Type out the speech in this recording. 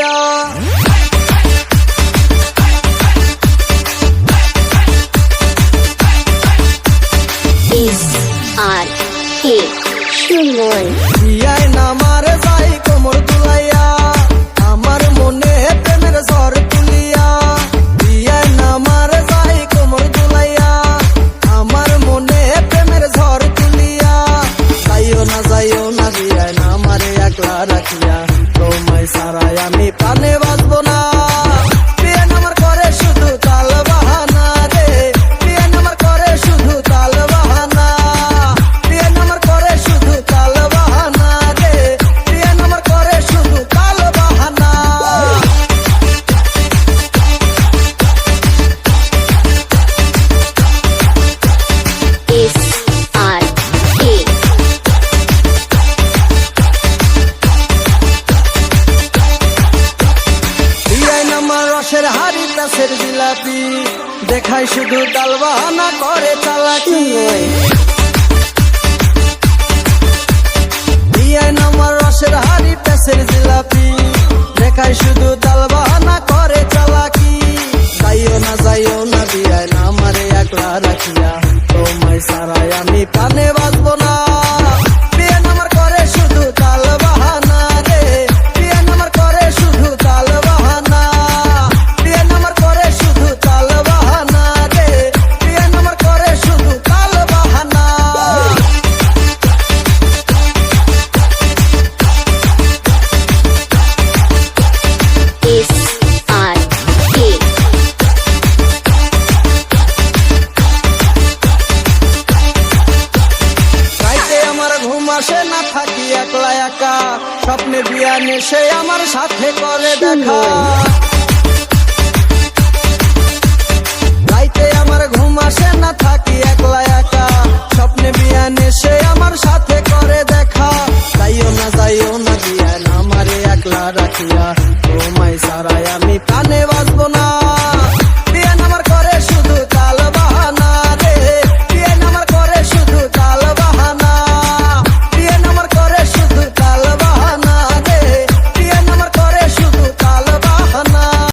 তুলিয়া। বিয়ায় নামারে যাই কোমর দুলাইয়া, আমার মনে প্রেমের ঝড় তুলিয়া। বিয়ায় নামারে যাই কোমর দুলাইয়া, আমার মনে প্রেমের ঝড় তুলিয়া। যাইও না বিয়ায় নামারে একলা রাখিয়া, তোমায় ছাড়াই আমি প্রাণে বাঁচবো না। বিয়ে নামার করে শুধু তাল বাহানা রে, বিয়ে নামার করে শুধু তাল বাহানা। বিয়ে নামার করে শুধু তাল বাহানা রে, বিয়ে নামার করে শুধু তাল বাহানা। রসের হাড়ি তাসের জিলাপি, দেখায় শুধু ডাল বাহানা করে চালাকি। বিয়ায় নামার রসের হাড়ি তাসের জিলাপি, দেখায় শুধু ডাল বাহানা করে চালাকি। যাইও না বিয়ায় নামারে একলা রাখিয়া, তোমায় ছাড়াই আমি প্রাণে বাঁচবো না। বিয়ে নামার করে শুধু তাল বাহানা রে, বিয়ে নামার করে শুধু তাল বাহানা। বিয়ে নামার করে শুধু তাল বাহানা রে, বিয়ে নামার করে শুধু তাল বাহানা। রাইতে আমার ঘুম আসে না, থাকি একলা একা, স্বপ্নে বিয়া নেশে আমার সাথে করে দেখা। রাইতে আমার ঘুম আসে না, থাকি একলা একা, স্বপ্নে বিয়া নেশে আমার সাথে করে দেখা। যাইও না বিয়া নামারে একলা রাখিয়া, তোমায় ছাড়াই আমি প্রাণে বাঁচবো না।